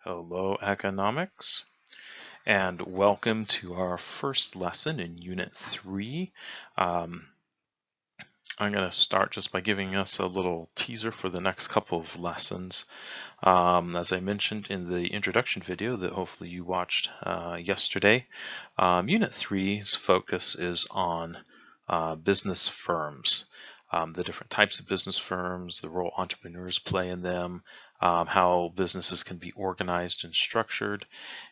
Hello, economics, and welcome to our first lesson in Unit 3. I'm going to start just by giving us a little teaser for the next couple of lessons. As I mentioned in the introduction video that hopefully you watched yesterday, Unit 3's focus is on business firms. The different types of business firms, the role entrepreneurs play in them, how businesses can be organized and structured,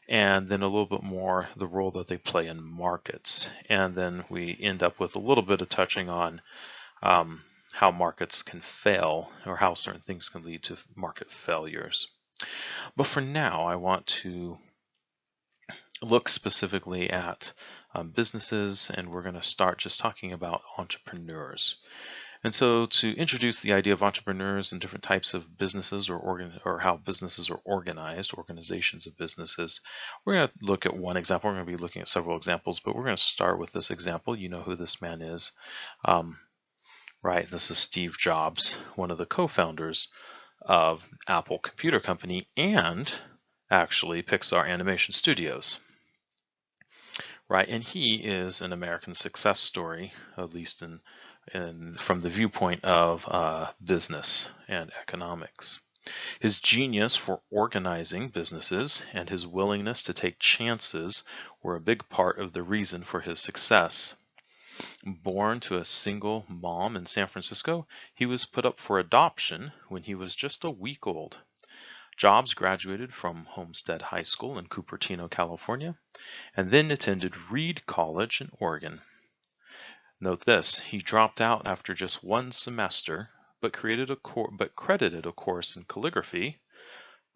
and then a little bit more the role that they play in markets. And then we end up with a little bit of touching on how markets can fail or how certain things can lead to market failures. But for now, I want to look specifically at businesses, and we're going to start just talking about entrepreneurs. And so to introduce the idea of entrepreneurs and different types of businesses or how businesses are organized, organizations of businesses, we're going to look at one example. We're going to be looking at several examples, but we're going to start with this example. You know who this man is. Right, this is Steve Jobs, one of the co-founders of Apple Computer Company and actually Pixar Animation Studios. Right, and he is an American success story, at least from the viewpoint of business and economics. His genius for organizing businesses and his willingness to take chances were a big part of the reason for his success. Born to a single mom in San Francisco, he was put up for adoption when he was just a week old. Jobs graduated from Homestead High School in Cupertino, California, and then attended Reed College in Oregon. Note this, he dropped out after just one semester, but credited a course in calligraphy,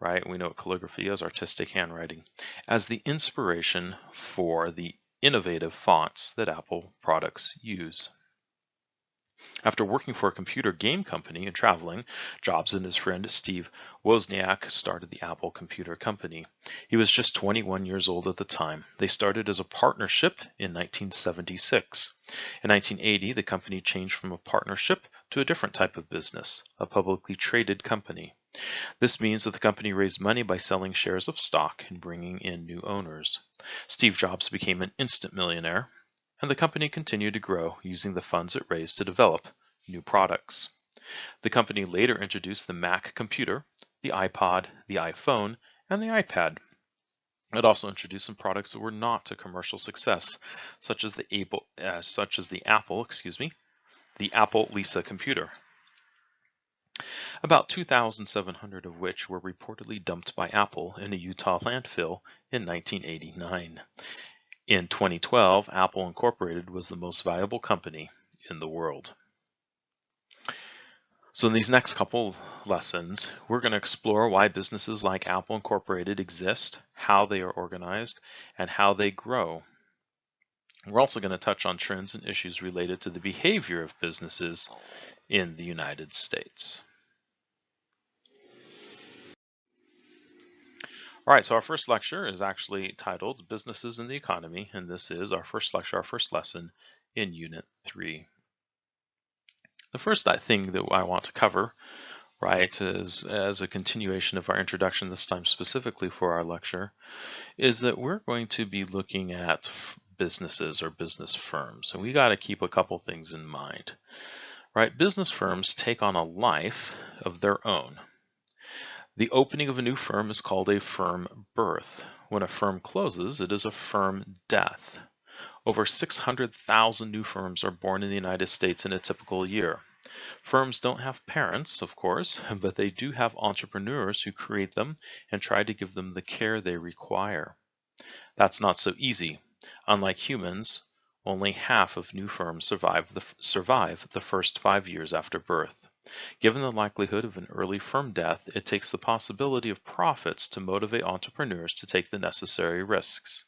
right? We know what calligraphy is, artistic handwriting, as the inspiration for the innovative fonts that Apple products use. After working for a computer game company and traveling, Jobs and his friend Steve Wozniak started the Apple Computer Company. He was just 21 years old at the time. They started as a partnership in 1976. In 1980, the company changed from a partnership to a different type of business, a publicly traded company. This means that the company raised money by selling shares of stock and bringing in new owners. Steve Jobs became an instant millionaire, and the company continued to grow using the funds it raised to develop new products. The company later introduced the Mac computer, the iPod, the iPhone, and the iPad. It also introduced some products that were not a commercial success, such as the Apple Lisa computer. About 2,700 of which were reportedly dumped by Apple in a Utah landfill in 1989. In 2012, Apple Incorporated was the most valuable company in the world. So in these next couple lessons, we're going to explore why businesses like Apple Incorporated exist, how they are organized, and how they grow. We're also going to touch on trends and issues related to the behavior of businesses in the United States. All right, so our first lecture is actually titled Businesses in the Economy, and this is our first lecture, our first lesson in Unit 3. The first thing that I want to cover, right, is as a continuation of our introduction, this time specifically for our lecture, is that we're going to be looking at businesses or business firms, and we got to keep a couple things in mind, right? Business firms take on a life of their own. The opening of a new firm is called a firm birth. When a firm closes, it is a firm death. Over 600,000 new firms are born in the United States in a typical year. Firms don't have parents, of course, but they do have entrepreneurs who create them and try to give them the care they require. That's not so easy. Unlike humans, only half of new firms survive the first 5 years after birth. Given the likelihood of an early firm death, it takes the possibility of profits to motivate entrepreneurs to take the necessary risks.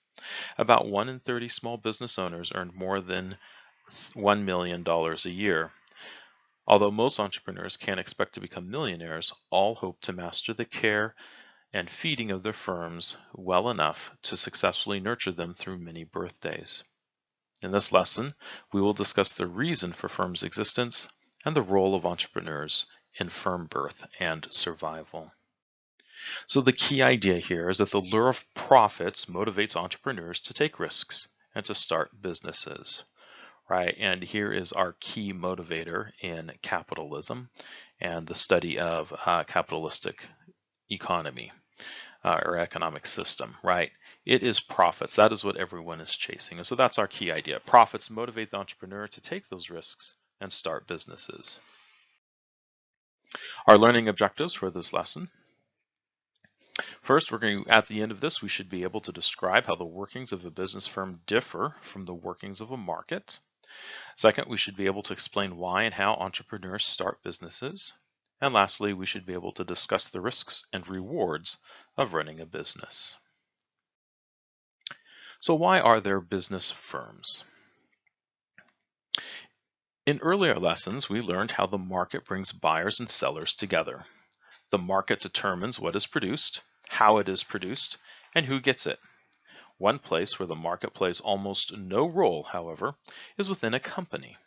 About 1 in 30 small business owners earn more than $1 million a year. Although most entrepreneurs can't expect to become millionaires, all hope to master the care and feeding of their firms well enough to successfully nurture them through many birthdays. In this lesson, we will discuss the reason for firms' existence and the role of entrepreneurs in firm birth and survival. So the key idea here is that the lure of profits motivates entrepreneurs to take risks and to start businesses, right? And here is our key motivator in capitalism and the study of capitalistic economy or economic system, right? It is profits. That is what everyone is chasing. And so that's our key idea. Profits motivate the entrepreneur to take those risks and start businesses. Our learning objectives for this lesson. First, at the end of this, we should be able to describe how the workings of a business firm differ from the workings of a market. Second, we should be able to explain why and how entrepreneurs start businesses. And lastly, we should be able to discuss the risks and rewards of running a business. So why are there business firms? In earlier lessons, we learned how the market brings buyers and sellers together. The market determines what is produced, how it is produced, and who gets it. One place where the market plays almost no role, however, is within a company.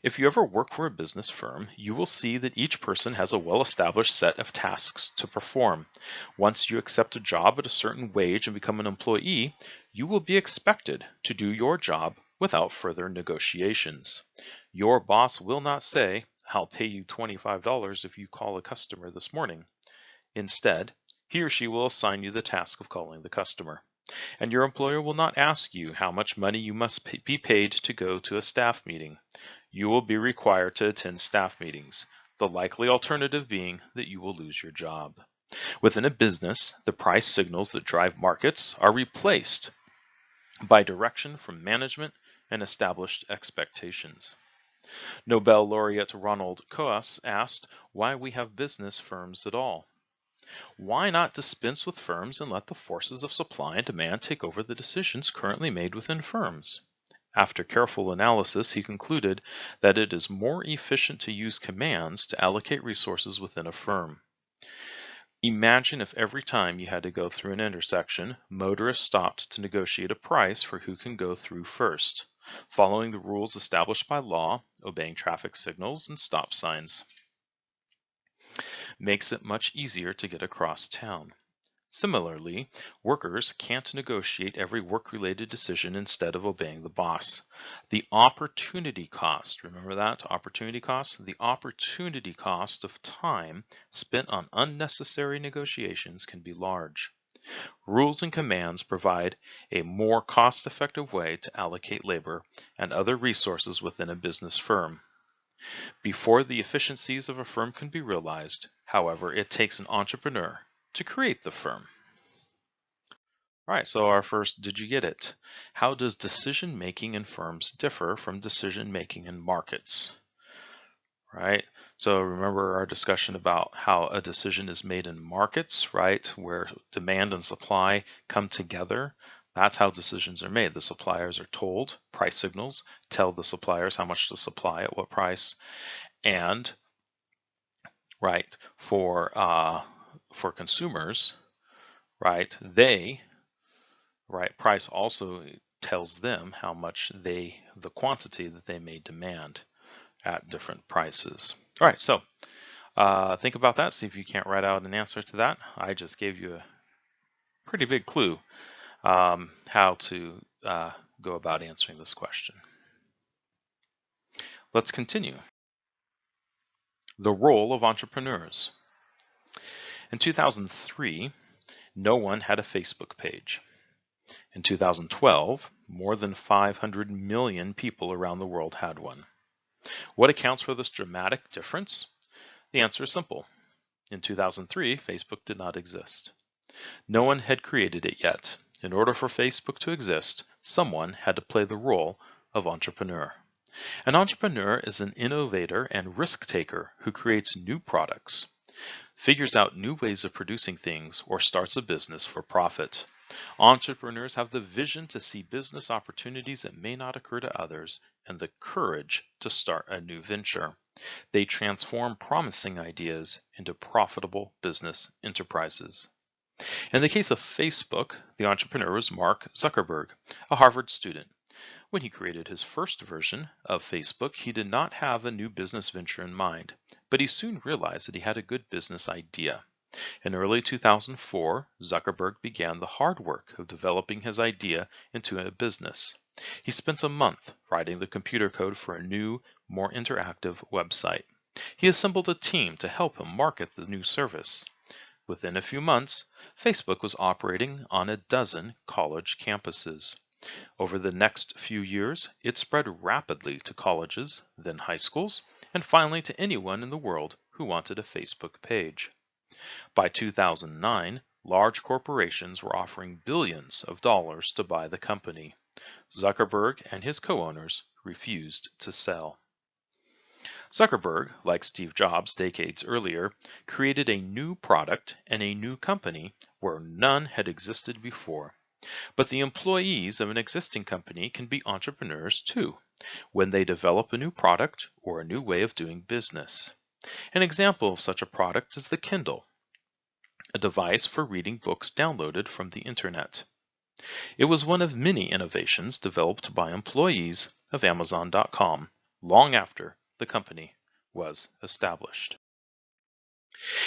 If you ever work for a business firm, you will see that each person has a well-established set of tasks to perform. Once you accept a job at a certain wage and become an employee, you will be expected to do your job without further negotiations. Your boss will not say, "I'll pay you $25 if you call a customer this morning." Instead, he or she will assign you the task of calling the customer. And your employer will not ask you how much money you must be paid to go to a staff meeting. You will be required to attend staff meetings, the likely alternative being that you will lose your job. Within a business, the price signals that drive markets are replaced by direction from management and established expectations. Nobel laureate Ronald Coase asked why we have business firms at all. Why not dispense with firms and let the forces of supply and demand take over the decisions currently made within firms? After careful analysis, he concluded that it is more efficient to use commands to allocate resources within a firm. Imagine if every time you had to go through an intersection, motorists stopped to negotiate a price for who can go through first, following the rules established by law, obeying traffic signals and stop signs. Makes it much easier to get across town. Similarly, workers can't negotiate every work-related decision instead of obeying the boss. The opportunity cost, remember that, opportunity cost? The opportunity cost of time spent on unnecessary negotiations can be large. Rules and commands provide a more cost-effective way to allocate labor and other resources within a business firm. Before the efficiencies of a firm can be realized, however, it takes an entrepreneur to create the firm. All right, so our first, did you get it? How does decision making in firms differ from decision making in markets? Right, so remember our discussion about how a decision is made in markets, right, where demand and supply come together. That's how decisions are made. The suppliers are told, price signals tell the suppliers how much to supply at what price, and right, for consumers, right, price also tells them how much the quantity that they may demand at different prices. All right, so think about that. See if you can't write out an answer to that. I just gave you a pretty big clue how to go about answering this question. Let's continue. The role of entrepreneurs. In 2003, no one had a Facebook page. In 2012, more than 500 million people around the world had one. What accounts for this dramatic difference? The answer is simple. In 2003, Facebook did not exist. No one had created it yet. In order for Facebook to exist, someone had to play the role of entrepreneur. An entrepreneur is an innovator and risk taker who creates new products, figures out new ways of producing things, or starts a business for profit. Entrepreneurs have the vision to see business opportunities that may not occur to others and the courage to start a new venture. They transform promising ideas into profitable business enterprises. In the case of Facebook, the entrepreneur was Mark Zuckerberg, a Harvard student. When he created his first version of Facebook, he did not have a new business venture in mind, but he soon realized that he had a good business idea. In early 2004, Zuckerberg began the hard work of developing his idea into a business. He spent a month writing the computer code for a new, more interactive website. He assembled a team to help him market the new service. Within a few months, Facebook was operating on a dozen college campuses. Over the next few years, it spread rapidly to colleges, then high schools, and finally to anyone in the world who wanted a Facebook page. By 2009, large corporations were offering billions of dollars to buy the company. Zuckerberg and his co-owners refused to sell. Zuckerberg, like Steve Jobs decades earlier, created a new product and a new company where none had existed before. But the employees of an existing company can be entrepreneurs too, when they develop a new product or a new way of doing business. An example of such a product is the Kindle, a device for reading books downloaded from the internet. It was one of many innovations developed by employees of Amazon.com long after the company was established.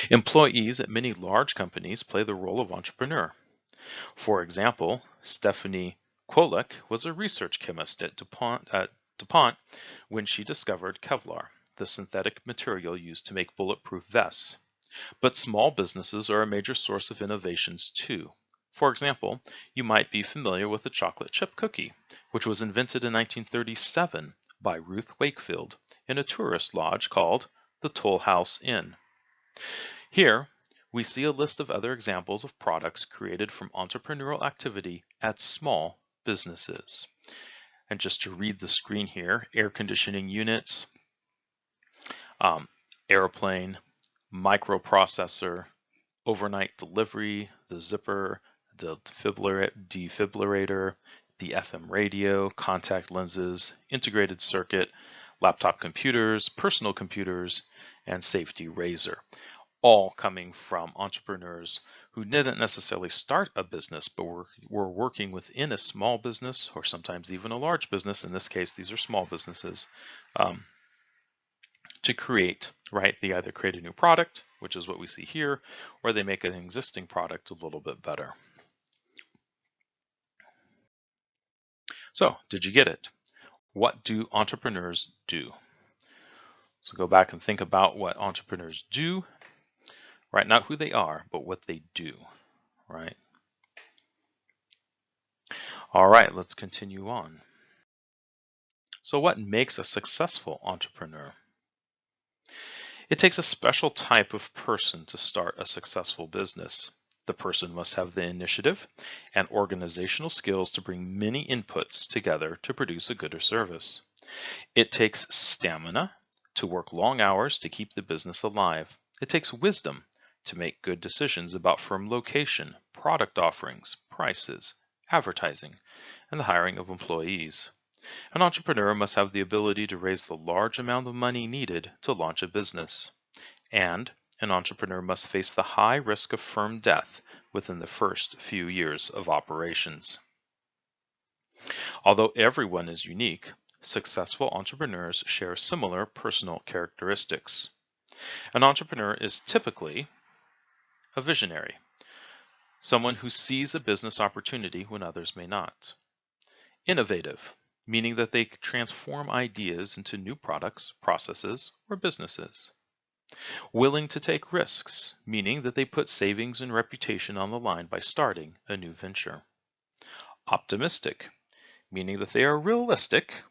Employees at many large companies play the role of entrepreneur. For example, Stephanie Kwolek was a research chemist at DuPont when she discovered Kevlar, the synthetic material used to make bulletproof vests. But small businesses are a major source of innovations too. For example, you might be familiar with the chocolate chip cookie, which was invented in 1937 by Ruth Wakefield in a tourist lodge called the Toll House Inn. Here, we see a list of other examples of products created from entrepreneurial activity at small businesses. And just to read the screen here, air conditioning units, airplane, microprocessor, overnight delivery, the zipper, the defibrillator, the FM radio, contact lenses, integrated circuit, laptop computers, personal computers, and safety razor. All coming from entrepreneurs who didn't necessarily start a business, but were working within a small business or sometimes even a large business. In this case, these are small businesses, to create, right? They either create a new product, which is what we see here, or they make an existing product a little bit better. So, did you get it? What do entrepreneurs do? So go back and think about what entrepreneurs do, right? Not who they are, but what they do, right? All right, let's continue on. So what makes a successful entrepreneur? It takes a special type of person to start a successful business. The person must have the initiative and organizational skills to bring many inputs together to produce a good or service. It takes stamina to work long hours to keep the business alive. It takes wisdom to make good decisions about firm location, product offerings, prices, advertising, and the hiring of employees. An entrepreneur must have the ability to raise the large amount of money needed to launch a business. And an entrepreneur must face the high risk of firm death within the first few years of operations. Although everyone is unique, successful entrepreneurs share similar personal characteristics. An entrepreneur is typically a visionary, someone who sees a business opportunity when others may not. Innovative, meaning that they transform ideas into new products, processes, or businesses. Willing to take risks, meaning that they put savings and reputation on the line by starting a new venture. Optimistic, meaning that they are realistic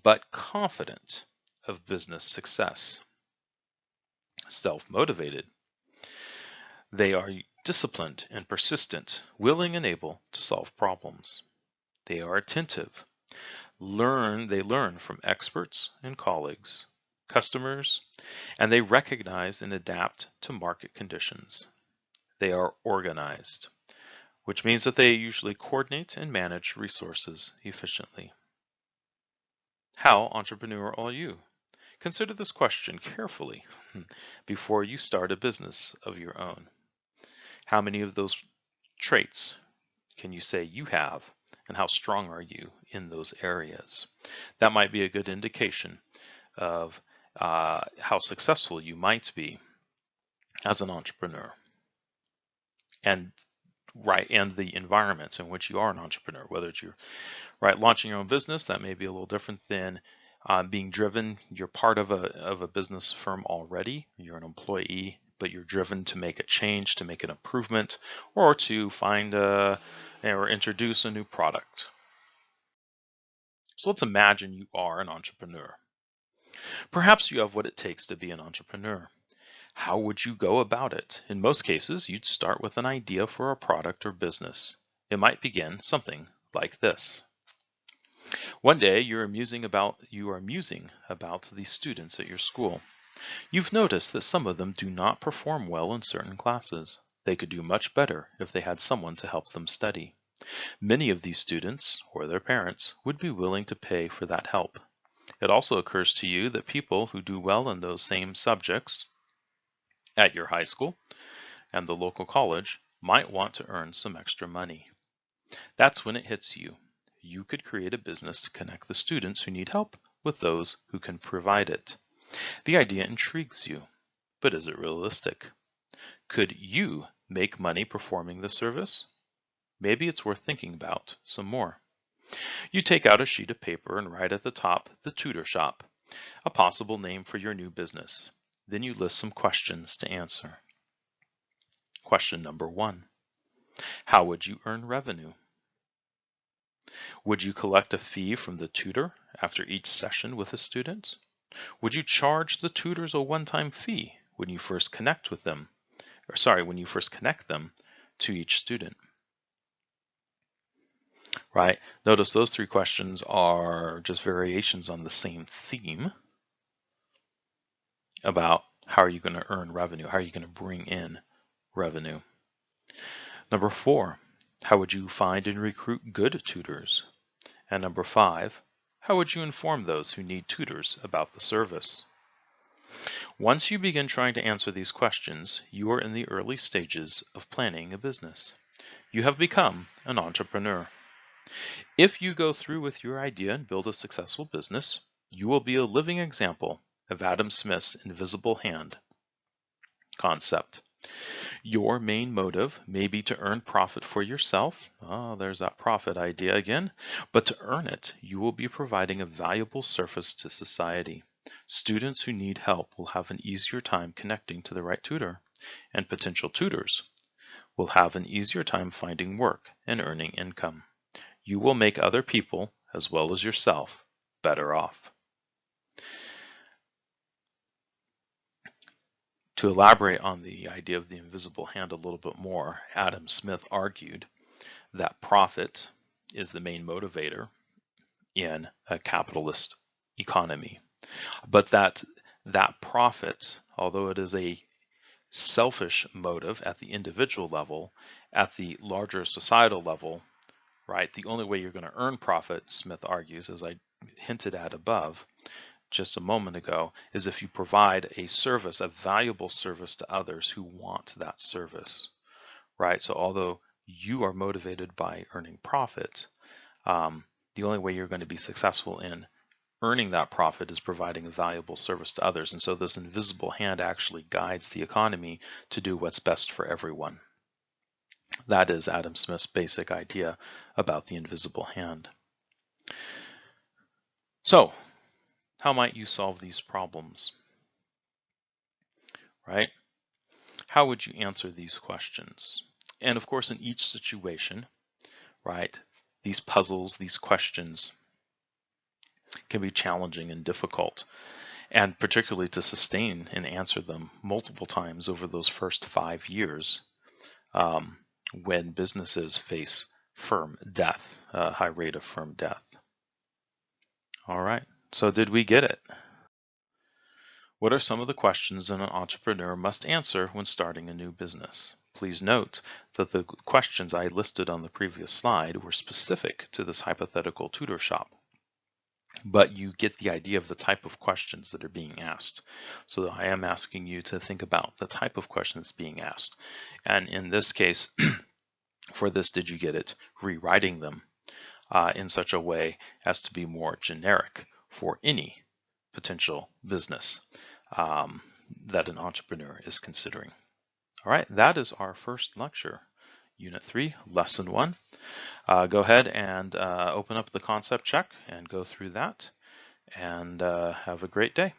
but confident of business success. Self-motivated. They are disciplined and persistent, willing and able to solve problems. They are attentive. They learn from experts and colleagues, customers, and they recognize and adapt to market conditions. They are organized, which means that they usually coordinate and manage resources efficiently. How entrepreneurial are you? Consider this question carefully before you start a business of your own. How many of those traits can you say you have, and how strong are you in those areas? That might be a good indication of how successful you might be. as an entrepreneur, and the environments in which you are an entrepreneur, whether it's launching your own business. That may be a little different than being driven. You're part of a business firm already. You're an employee, but you're driven to make a change, to make an improvement, or to find or introduce a new product. So let's imagine you are an entrepreneur. Perhaps you have what it takes to be an entrepreneur. How would you go about it? In most cases, you'd start with an idea for a product or business. It might begin something like this. One day you are musing about the students at your school. You've noticed that some of them do not perform well in certain classes. They could do much better if they had someone to help them study. Many of these students, or their parents, would be willing to pay for that help. It also occurs to you that people who do well in those same subjects at your high school and the local college might want to earn some extra money. That's when it hits you. You could create a business to connect the students who need help with those who can provide it. The idea intrigues you, but is it realistic? Could you make money performing the service? Maybe it's worth thinking about some more. You take out a sheet of paper and write at the top, "The Tutor Shop," a possible name for your new business. Then you list some questions to answer. Question number 1. How would you earn revenue? Would you collect a fee from the tutor after each session with a student? Would you charge the tutors a one-time fee when you first connect them to each student? Right? Notice those 3 questions are just variations on the same theme about how are you going to earn revenue? How are you going to bring in revenue? Number 4, how would you find and recruit good tutors? And number 5, how would you inform those who need tutors about the service? Once you begin trying to answer these questions, you are in the early stages of planning a business. You have become an entrepreneur. If you go through with your idea and build a successful business, you will be a living example of Adam Smith's invisible hand concept. Your main motive may be to earn profit for yourself. Oh, there's that profit idea again. But to earn it, you will be providing a valuable service to society. Students who need help will have an easier time connecting to the right tutor, and potential tutors will have an easier time finding work and earning income. You will make other people, as well as yourself, better off. To elaborate on the idea of the invisible hand a little bit more, Adam Smith argued that profit is the main motivator in a capitalist economy, but that profit, although it is a selfish motive at the individual level, at the larger societal level, right, the only way you're going to earn profit, Smith argues, as I hinted at above just a moment ago, is if you provide a service, a valuable service to others who want that service, right? So although you are motivated by earning profit, the only way you're going to be successful in earning that profit is providing a valuable service to others. And so this invisible hand actually guides the economy to do what's best for everyone. That is Adam Smith's basic idea about the invisible hand. So, how might you solve these problems? Right? How would you answer these questions? And of course, in each situation, right, these puzzles, these questions can be challenging and difficult, and particularly to sustain and answer them multiple times over those first 5 years when businesses face firm death, a high rate of firm death. All right, so did we get it? What are some of the questions an entrepreneur must answer when starting a new business? Please note that the questions I listed on the previous slide were specific to this hypothetical tutor shop, but you get the idea of the type of questions that are being asked. So I am asking you to think about the type of questions being asked. And in this case, for this Did You Get It, rewriting them in such a way as to be more generic for any potential business that an entrepreneur is considering. All right, that is our first lecture, Unit 3, Lesson 1. Go ahead and open up the concept check and go through that, and have a great day.